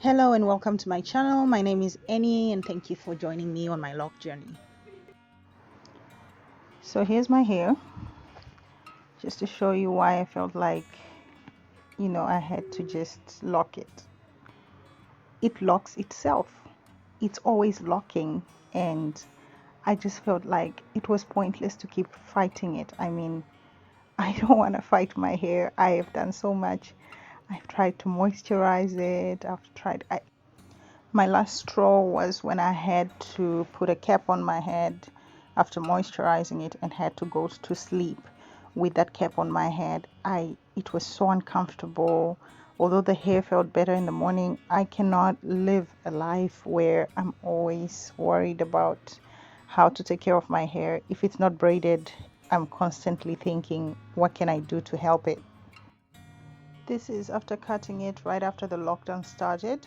Hello and welcome to my channel. My name is Annie and thank you for joining me on my lock journey. So here's my hair, just to show you why I felt like, I had to just lock it. It locks itself. It's always locking, and I just felt like it was pointless to keep fighting it. I mean, I don't want to fight my hair. I have done so much. I've tried to moisturize it. My last straw was when I had to put a cap on my head after moisturizing it and had to go to sleep with that cap on my head. It was so uncomfortable. Although the hair felt better in the morning, I cannot live a life where I'm always worried about how to take care of my hair. If it's not braided, I'm constantly thinking, what can I do to help it? This is after cutting it right after the lockdown started.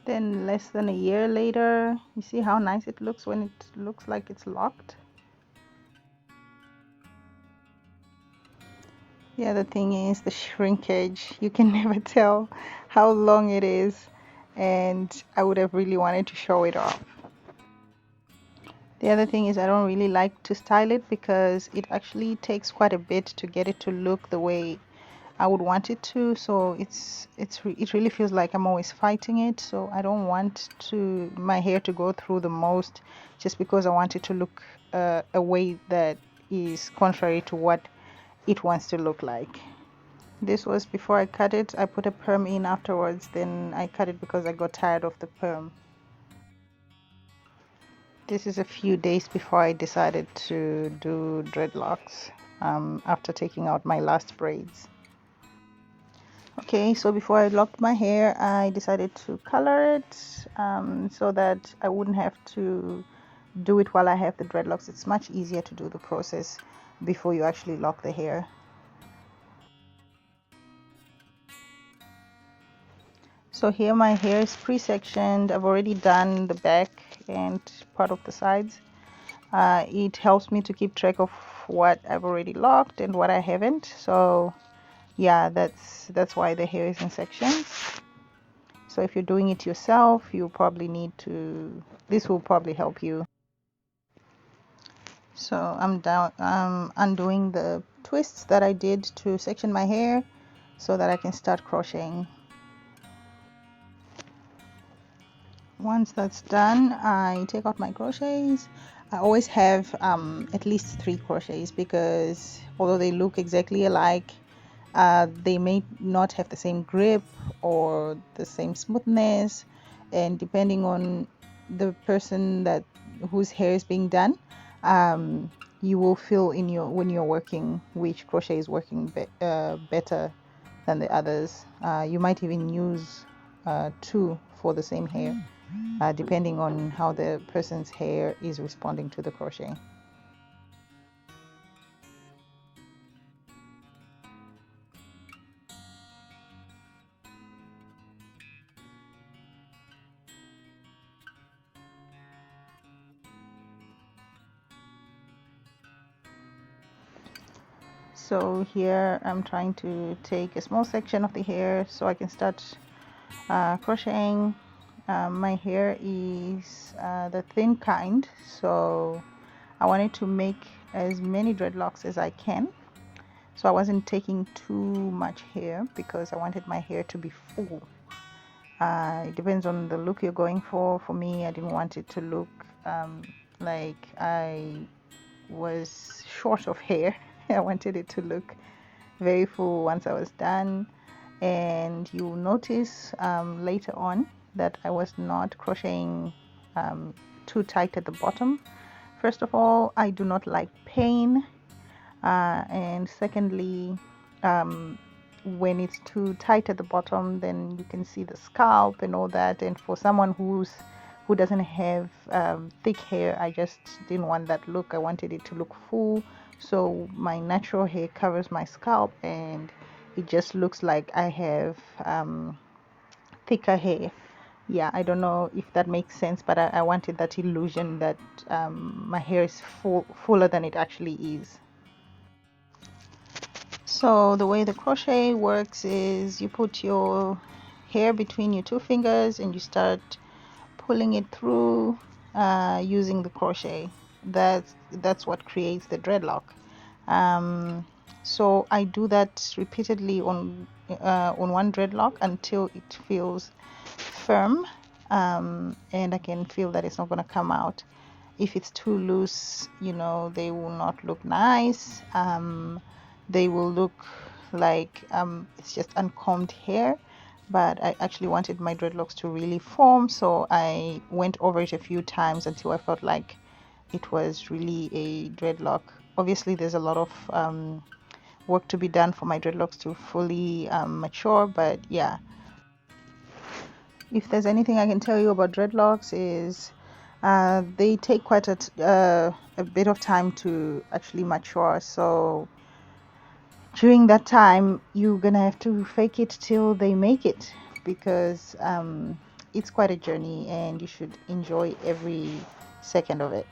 Then less than a year later, you see how nice it looks when it looks like it's locked. The other thing is the shrinkage. You can never tell how long it is, and I would have really wanted to show it off. The other thing is I don't really like to style it because it actually takes quite a bit to get it to look the way I would want it to. So it really feels like I'm always fighting it. So I don't want my hair to go through the most just because I want it to look a way that is contrary to what it wants to look like. This was before I cut it. I put a perm in afterwards, then I cut it because I got tired of the perm. This is a few days before I decided to do dreadlocks, after taking out my last braids. Okay, so before I locked my hair, I decided to color it, so that I wouldn't have to do it while I have the dreadlocks. It's much easier to do the process before you actually lock the hair. So here my hair is pre-sectioned. I've already done the back and part of the sides. It helps me to keep track of what I've already locked and what I haven't. So yeah, that's why the hair is in sections. So if you're doing it yourself, you probably need to, this will probably help you. So I'm undoing the twists that I did to section my hair so that I can start crocheting. Once that's done, I take out my crochets. I always have at least 3 crochets because although they look exactly alike, they may not have the same grip or the same smoothness, and depending on the person whose hair is being done, you will feel when you're working which crochet is working better than the others. You might even use 2 for the same hair, depending on how the person's hair is responding to the crochet. So here I'm trying to take a small section of the hair so I can start crocheting. My hair is the thin kind, so I wanted to make as many dreadlocks as I can. So I wasn't taking too much hair because I wanted my hair to be full. It depends on the look you're going for. For me, I didn't want it to look like I was short of hair. I wanted it to look very full once I was done. And you'll notice later on that I was not crocheting too tight at the bottom. First of all, I do not like pain, and secondly, when it's too tight at the bottom, then you can see the scalp and all that, and for someone who doesn't have thick hair, I just didn't want that look. I wanted it to look full, so my natural hair covers my scalp and it just looks like I have thicker hair. Yeah, I don't know if that makes sense, but I wanted that illusion that my hair is fuller than it actually is. So the way the crochet works is you put your hair between your two fingers and you start pulling it through using the crochet. That's what creates the dreadlock. So I do that repeatedly on one dreadlock until it feels firm, and I can feel that it's not going to come out. If it's too loose, they will not look nice. They will look like it's just uncombed hair, but I actually wanted my dreadlocks to really form, so I went over it a few times until I felt like it was really a dreadlock. Obviously there's a lot of work to be done for my dreadlocks to fully mature, but yeah, if there's anything I can tell you about dreadlocks is they take quite a bit of time to actually mature. So during that time, you're gonna have to fake it till they make it, because it's quite a journey and you should enjoy every second of it.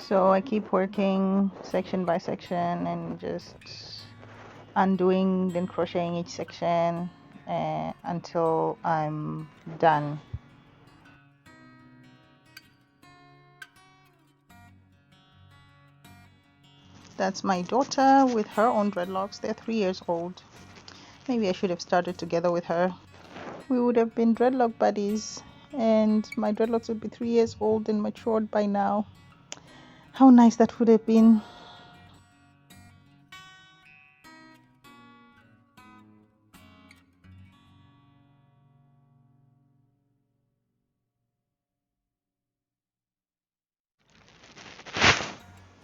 So I keep working section by section and just undoing, then crocheting each section until I'm done. That's my daughter with her own dreadlocks. They're 3 years old. Maybe I should have started together with her. We would have been dreadlock buddies, and my dreadlocks would be 3 years old and matured by now. How nice that would have been.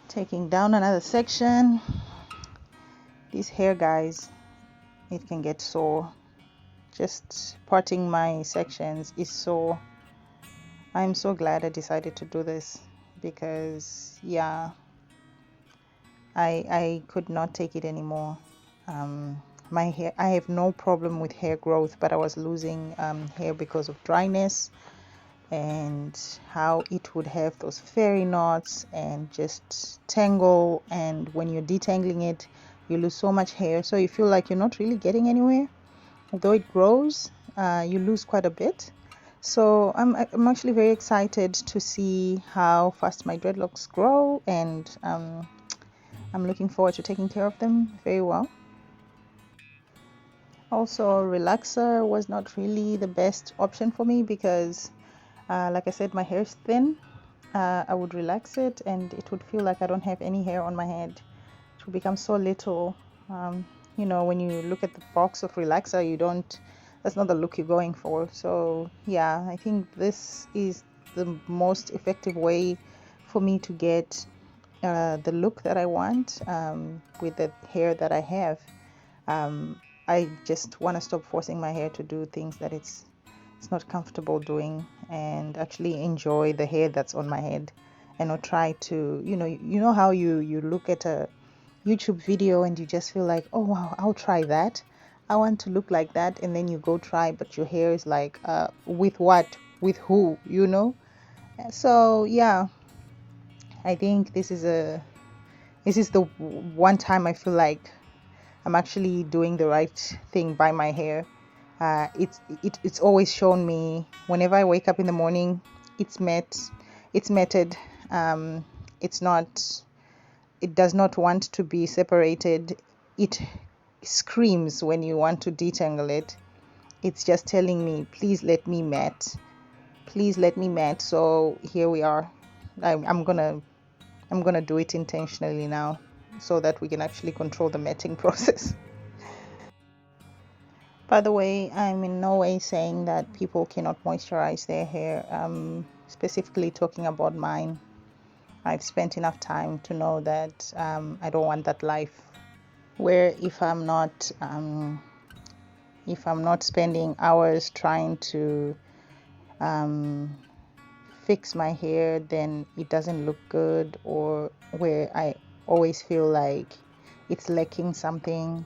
Taking down another section. These hair, guys, it can get sore. Just parting my sections is sore. I'm so glad I decided to do this, because yeah, I could not take it anymore. My hair, I have no problem with hair growth, but I was losing hair because of dryness and how it would have those fairy knots and just tangle, and when you're detangling it you lose so much hair, so you feel like you're not really getting anywhere. Although it grows, you lose quite a bit. So I'm actually very excited to see how fast my dreadlocks grow, and I'm looking forward to taking care of them very well. Also, relaxer was not really the best option for me because like I said, my hair is thin. I would relax it and it would feel like I don't have any hair on my head. It would become so little. When you look at the box of relaxer, that's not the look you're going for. So yeah, I think this is the most effective way for me to get the look that I want with the hair that I have. I just want to stop forcing my hair to do things that it's not comfortable doing, and actually enjoy the hair that's on my head, and not try to, how you look at a YouTube video and you just feel like, oh wow, I'll try that, I want to look like that, and then you go try, but your hair is like with what, with who, so yeah, I think this is the one time I feel like I'm actually doing the right thing by my hair. It's always shown me whenever I wake up in the morning, it's matted. It's not. It does not want to be separated. It screams when you want to detangle it. It's just telling me, please let me mat. Please let me mat. So here we are. I'm gonna do it intentionally now, so that we can actually control the matting process. By the way, I'm in no way saying that people cannot moisturize their hair. Specifically talking about mine. I've spent enough time to know that I don't want that life where if I'm not spending hours trying to fix my hair, then it doesn't look good, or where I always feel like it's lacking something.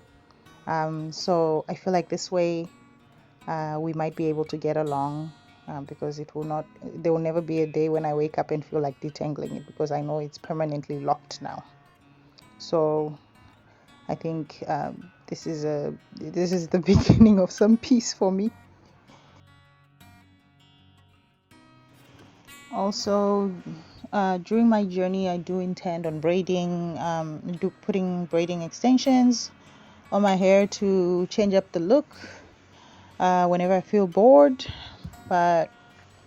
So I feel like this way we might be able to get along, because there will never be a day when I wake up and feel like detangling it, because I know it's permanently locked now. So I think this is the beginning of some peace for me. Also, during my journey, I do intend on braiding, putting braiding extensions on my hair to change up the look whenever I feel bored. But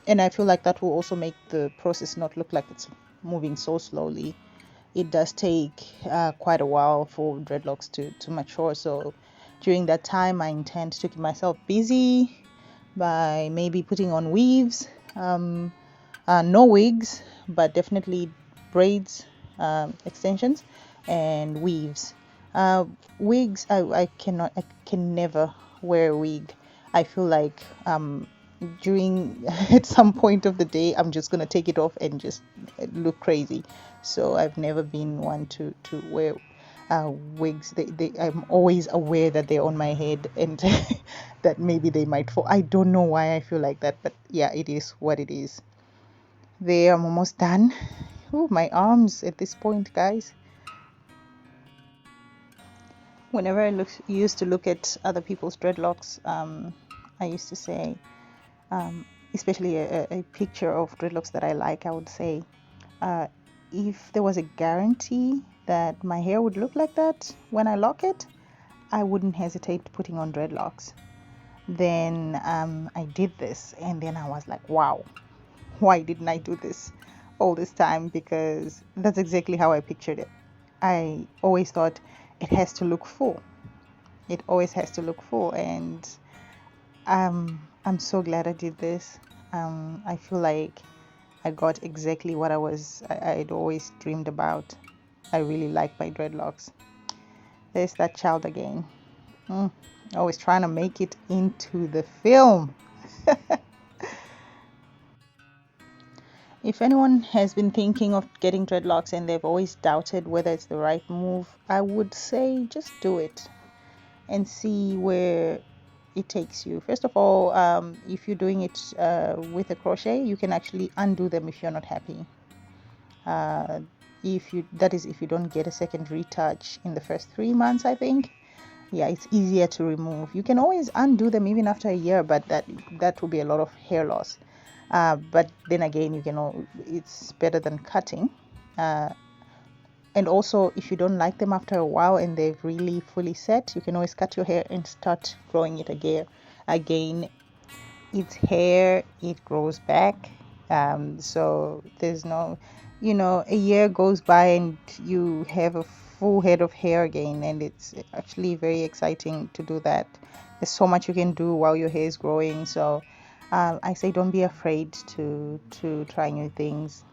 and I feel like that will also make the process not look like it's moving so slowly. It does take quite a while for dreadlocks to mature. So during that time, I intend to keep myself busy by maybe putting on weaves. No wigs, but definitely braids, extensions, and weaves. Wigs, I can never wear a wig. I feel like during at some point of the day, I'm just gonna take it off and just look crazy. So I've never been one to wear wigs. I'm always aware that they're on my head and that maybe they might fall. I don't know why I feel like that, but yeah, it is what it is. There, I'm almost done. Oh, my arms at this point, guys. Whenever used to look at other people's dreadlocks, I used to say, especially a picture of dreadlocks that I like, I would say, uh, if there was a guarantee that my hair would look like that when I lock it, I wouldn't hesitate putting on dreadlocks. Then I did this, and then I was like, wow, why didn't I do this all this time? Because that's exactly how I pictured it. I always thought it has to look full. It always has to look full, and I'm so glad I did this. I feel like I got exactly what I'd always dreamed about. I really like my dreadlocks. There's that child again. Always trying to make it into the film. If anyone has been thinking of getting dreadlocks and they've always doubted whether it's the right move, I would say just do it and see where it takes you. First of all, if you're doing it with a crochet, you can actually undo them if you're not happy. If you don't get a second retouch in the first 3 months, I think. Yeah, it's easier to remove. You can always undo them even after a year, but that will be a lot of hair loss. But then again, it's better than cutting. And also, if you don't like them after a while and they've really fully set, you can always cut your hair and start growing it again. It's hair, it grows back. So there's no, a year goes by and you have a full head of hair again, and it's actually very exciting to do that. There's so much you can do while your hair is growing. So I say don't be afraid to try new things.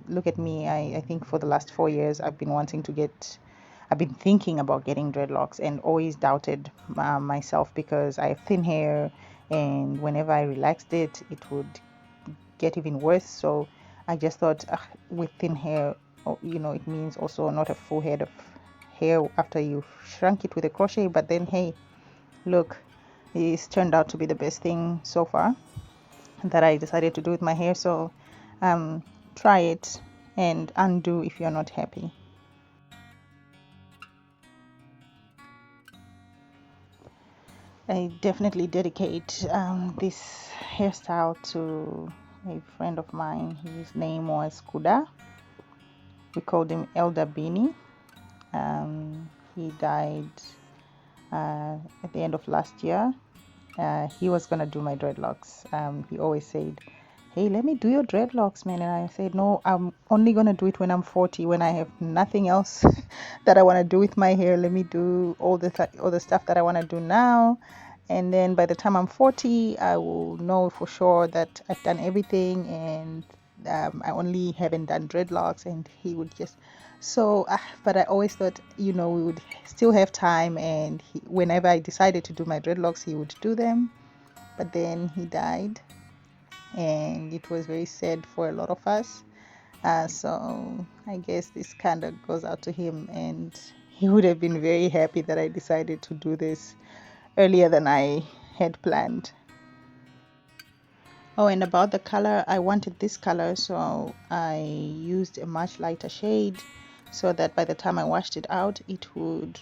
Look at me. I think for the last 4 years I've been thinking about getting dreadlocks and always doubted myself because I have thin hair, and whenever I relaxed it, it would get even worse. So I just thought, with thin hair, it means also not a full head of hair after you shrunk it with a crochet. But then, hey, look, it's turned out to be the best thing so far that I decided to do with my hair. So try it and undo if you're not happy. I definitely dedicate this hairstyle to a friend of mine. His name was Kuda. We called him Elder Beanie. He died at the end of last year. He was gonna do my dreadlocks. He always said, "Hey, let me do your dreadlocks, man." And I said, "No, I'm only gonna do it when I'm 40, when I have nothing else that I want to do with my hair. Let me do all the stuff that I want to do now, and then by the time I'm 40, I will know for sure that I've done everything, and I only haven't done dreadlocks." And he would just but I always thought, we would still have time, and whenever I decided to do my dreadlocks, he would do them. But then he died, and it was very sad for a lot of us. So I guess this kind of goes out to him, and he would have been very happy that I decided to do this earlier than I had planned. Oh, and about the color, I wanted this color, so I used a much lighter shade. so that by the time I washed it out, it would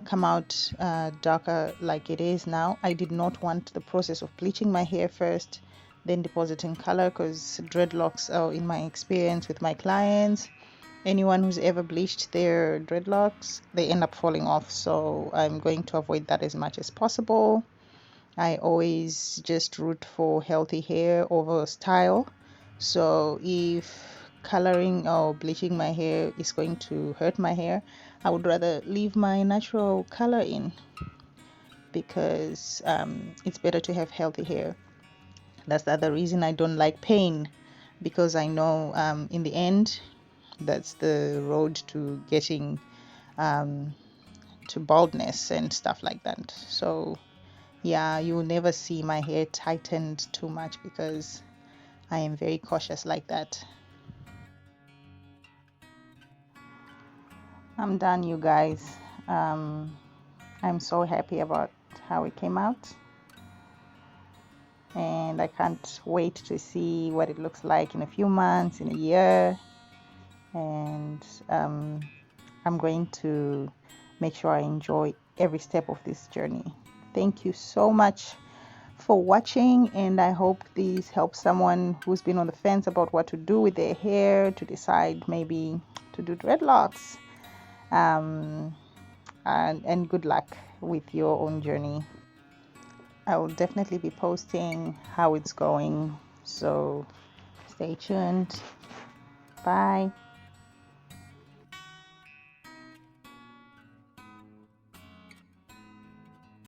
come out darker like it is now. I did not want the process of bleaching my hair first, then depositing color, because dreadlocks, in my experience with my clients, anyone who's ever bleached their dreadlocks, they end up falling off. So I'm going to avoid that as much as possible. I always just root for healthy hair over style. So if coloring or bleaching my hair is going to hurt my hair, I would rather leave my natural color in, because it's better to have healthy hair. That's the other reason I don't like pain, because I know in the end that's the road to getting to baldness and stuff like that. So yeah, you will never see my hair tightened too much, because I am very cautious like that. I'm done, you guys. I'm so happy about how it came out, and I can't wait to see what it looks like in a few months, in a year. And I'm going to make sure I enjoy every step of this journey. Thank you so much for watching, and I hope this helps someone who's been on the fence about what to do with their hair, to decide maybe to do dreadlocks. And good luck with your own journey. I will definitely be posting how it's going, so stay tuned. Bye.